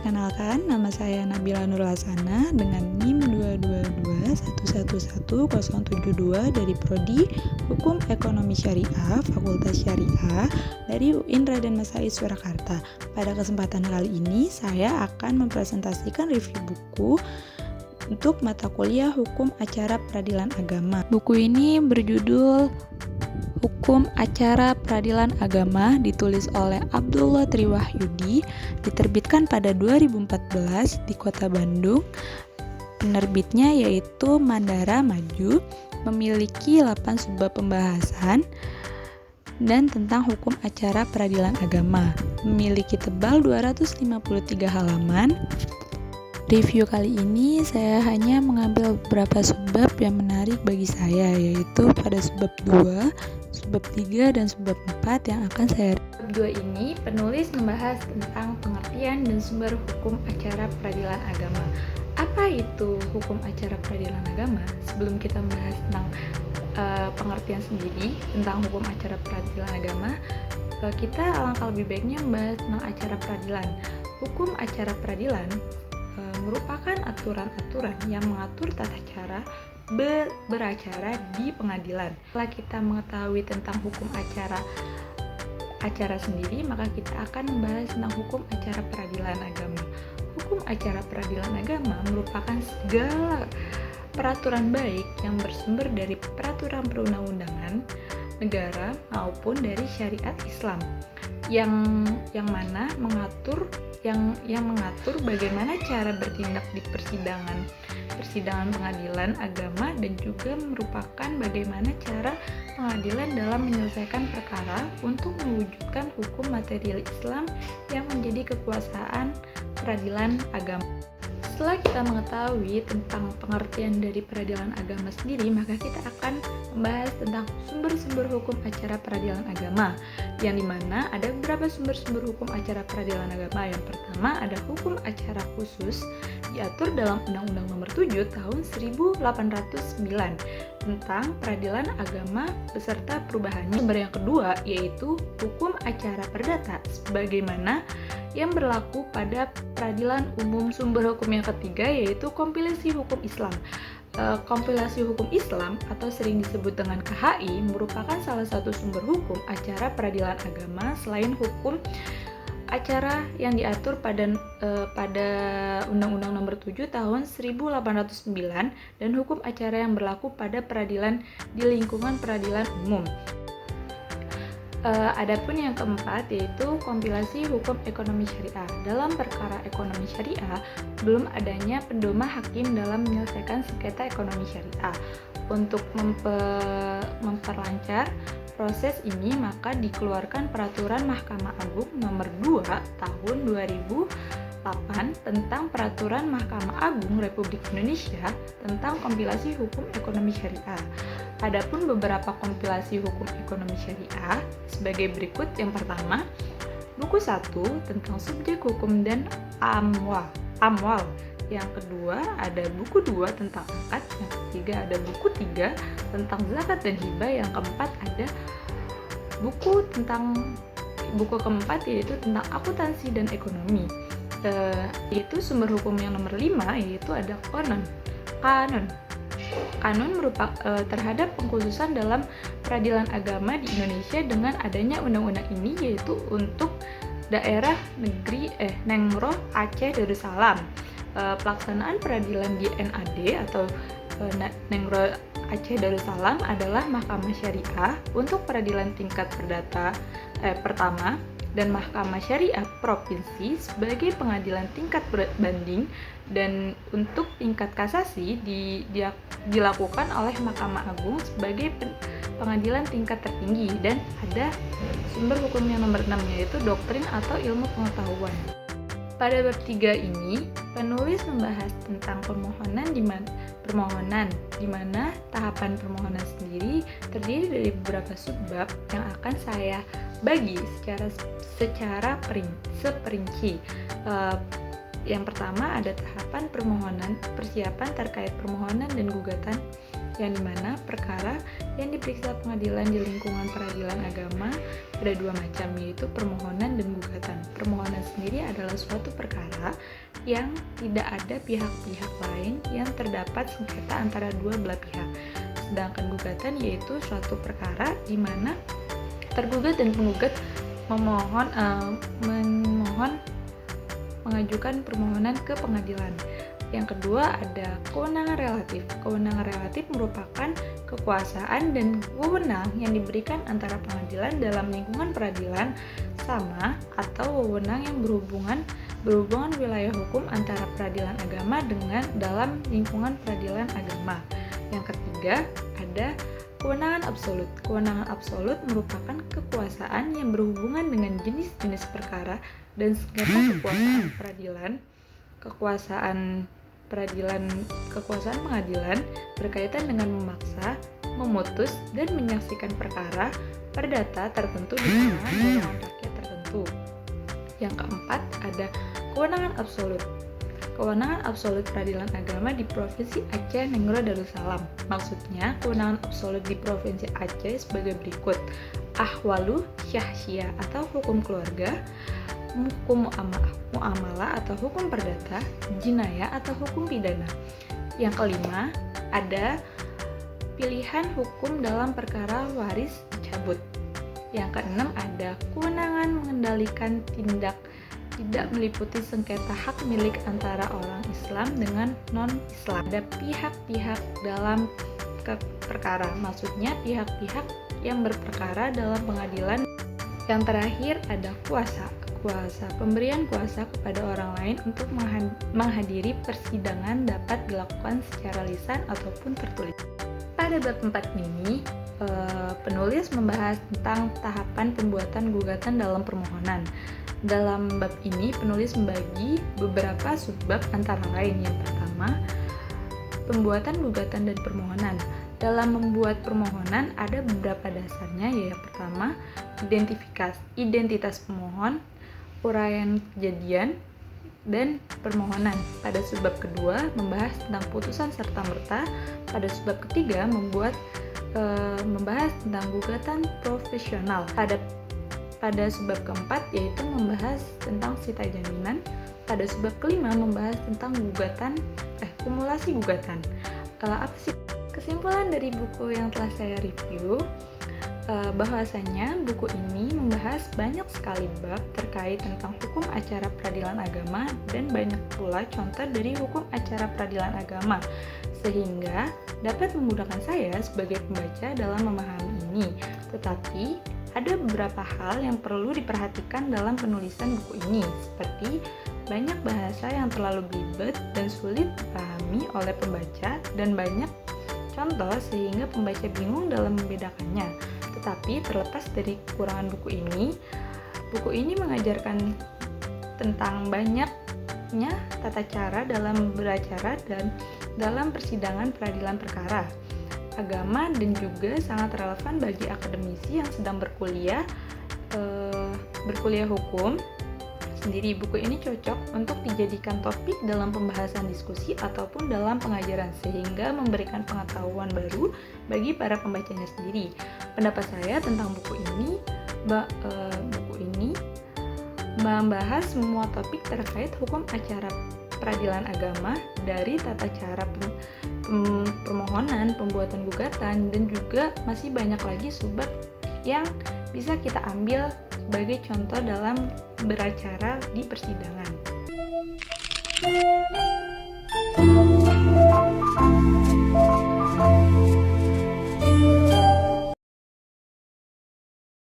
perkenalkan, nama saya Nabila Nurlasana dengan NIM 222111072 dari Prodi Hukum Ekonomi Syariah, Fakultas Syariah dari UIN Raden Massaid Surakarta. Pada kesempatan kali ini, saya akan mempresentasikan review buku untuk mata kuliah Hukum Acara Peradilan Agama. Buku ini berjudul Hukum Acara Peradilan Agama, ditulis oleh Abdullah Triwahyudi, diterbitkan pada 2014 di Kota Bandung. Penerbitnya yaitu Mandara Maju, memiliki 8 subbab pembahasan dan tentang hukum acara peradilan agama. Memiliki tebal 253 halaman. Review kali ini saya hanya mengambil beberapa subbab yang menarik bagi saya, yaitu pada subbab 2, subbab 3, dan subbab 4 yang akan saya. Subbab 2 ini penulis membahas tentang pengertian dan sumber hukum acara peradilan agama. Apa itu hukum acara peradilan agama? Sebelum kita membahas tentang pengertian sendiri tentang hukum acara peradilan agama, kita alangkah lebih baiknya membahas tentang acara peradilan. Hukum acara peradilan merupakan aturan-aturan yang mengatur tata cara beracara di pengadilan. Setelah kita mengetahui tentang hukum acara sendiri, maka kita akan membahas tentang hukum acara peradilan agama. Hukum acara peradilan agama merupakan segala peraturan baik yang bersumber dari peraturan perundang-undangan negara maupun dari syariat Islam yang mana mengatur bagaimana cara bertindak di persidangan pengadilan agama, dan juga merupakan bagaimana cara pengadilan dalam menyelesaikan perkara untuk mewujudkan hukum material Islam yang menjadi kekuasaan peradilan agama. Setelah kita mengetahui tentang pengertian dari peradilan agama sendiri, maka kita akan membahas tentang sumber-sumber hukum acara peradilan agama, yang dimana ada beberapa sumber-sumber hukum acara peradilan agama. Yang pertama ada hukum acara khusus, diatur dalam Undang-Undang Nomor 7 Tahun 1809 tentang peradilan agama beserta perubahannya. Sumber yang kedua yaitu hukum acara perdata, sebagaimana yang berlaku pada peradilan umum. Sumber hukum yang ketiga yaitu kompilasi hukum Islam. Kompilasi hukum Islam atau sering disebut dengan KHI merupakan salah satu sumber hukum acara peradilan agama selain hukum acara yang diatur pada Undang-Undang Nomor 7 Tahun 1809 dan hukum acara yang berlaku pada peradilan di lingkungan peradilan umum. Adapun yang keempat yaitu kompilasi hukum ekonomi syariah. Dalam perkara ekonomi syariah, belum adanya pedoman hakim dalam menyelesaikan sengketa ekonomi syariah. Untuk memperlancar proses ini, maka dikeluarkan Peraturan Mahkamah Agung Nomor 2 Tahun 2008 tentang Peraturan Mahkamah Agung Republik Indonesia tentang kompilasi hukum ekonomi syariah. Adapun beberapa kompilasi hukum ekonomi syariah sebagai berikut. Yang pertama, buku 1 tentang subjek hukum dan amwal. Yang kedua ada buku 2 tentang akad. Yang ketiga ada buku 3 tentang zakat dan hibah. Yang keempat ada buku keempat yaitu tentang akuntansi dan ekonomi. Yaitu sumber hukum yang nomor 5 yaitu ada Kanon merupakan terhadap pengkhususan dalam peradilan agama di Indonesia dengan adanya undang-undang ini, yaitu untuk daerah negeri Nengro Aceh Darussalam. Pelaksanaan peradilan di NAD atau Nengro Aceh Darussalam adalah Mahkamah Syariah untuk peradilan tingkat perdata pertama dan Mahkamah Syariah Provinsi sebagai pengadilan tingkat banding, dan untuk tingkat kasasi dilakukan oleh Mahkamah Agung sebagai pengadilan tingkat tertinggi. Dan ada sumber hukum yang nomor 6 yaitu doktrin atau ilmu pengetahuan. Pada bab 3 ini penulis membahas tentang permohonan di mana tahapan permohonan sendiri terdiri dari beberapa subbab yang akan saya bagi secara seperinci. Yang pertama ada tahapan permohonan, persiapan terkait permohonan dan gugatan, yang dimana perkara Yang diperiksa pengadilan di lingkungan peradilan agama ada dua macam, yaitu permohonan dan gugatan. Permohonan sendiri adalah suatu perkara yang tidak ada pihak-pihak lain yang terdapat sengketa antara dua belah pihak. Sedangkan gugatan yaitu suatu perkara di mana tergugat dan penggugat mengajukan permohonan ke pengadilan. Yang kedua ada kewenangan relatif. Kewenangan relatif merupakan kekuasaan dan wewenang yang diberikan antara pengadilan dalam lingkungan peradilan sama atau wewenang yang berhubungan wilayah hukum antara peradilan agama dengan dalam lingkungan peradilan agama. Yang ketiga ada kewenangan absolut. Kewenangan absolut merupakan kekuasaan yang berhubungan dengan jenis-jenis perkara dan sengketa kekuasaan pengadilan berkaitan dengan memaksa, memutus, dan menyaksikan perkara perdata tertentu di kalangan golongan rakyat tertentu. Yang keempat ada kewenangan absolut. Kewenangan absolut peradilan agama di Provinsi Aceh Nenggara Darussalam. Maksudnya, kewenangan absolut di Provinsi Aceh sebagai berikut: ahwalu syahsiyah atau hukum keluarga, hukum muamalah atau hukum perdata, jinayah atau hukum pidana. Yang kelima, ada pilihan hukum dalam perkara waris dicabut. Yang keenam, ada kewenangan mengendalikan tindak tidak meliputi sengketa hak milik antara orang Islam dengan non-Islam. Ada pihak-pihak dalam perkara, maksudnya pihak-pihak yang berperkara dalam pengadilan. Yang terakhir ada kuasa. Pemberian kuasa kepada orang lain untuk menghadiri persidangan dapat dilakukan secara lisan ataupun tertulis. Pada bab 4 ini, penulis membahas tentang tahapan pembuatan gugatan dalam permohonan. Dalam bab ini, penulis membagi beberapa subbab antara lain. Yang pertama, pembuatan gugatan dan permohonan. Dalam membuat permohonan ada beberapa dasarnya, yaitu yang pertama, identitas pemohon, uraian kejadian, dan permohonan. Pada subbab kedua membahas tentang putusan serta merta. Pada subbab ketiga membahas tentang gugatan profesional. Pada subbab keempat yaitu membahas tentang sita jaminan. Pada subbab kelima membahas tentang kumulasi gugatan. Apa sih kesimpulan dari buku yang telah saya review? Bahwasanya buku ini membahas banyak sekali bab terkait tentang hukum acara peradilan agama dan banyak pula contoh dari hukum acara peradilan agama, sehingga dapat memudahkan saya sebagai pembaca dalam memahami ini. Tetapi ada beberapa hal yang perlu diperhatikan dalam penulisan buku ini, seperti banyak bahasa yang terlalu belibet dan sulit dipahami oleh pembaca dan banyak contoh sehingga pembaca bingung dalam membedakannya. Tetapi terlepas dari kekurangan buku ini mengajarkan tentang banyaknya tata cara dalam beracara dan dalam persidangan peradilan perkara agama dan juga sangat relevan bagi akademisi yang sedang berkuliah hukum sendiri. Buku ini cocok untuk dijadikan topik dalam pembahasan diskusi ataupun dalam pengajaran, sehingga memberikan pengetahuan baru bagi para pembacanya sendiri. Pendapat saya tentang buku ini membahas semua topik terkait hukum acara peradilan agama, dari tata cara permohonan, pembuatan gugatan, dan juga masih banyak lagi subbab yang bisa kita ambil sebagai contoh dalam beracara di persidangan.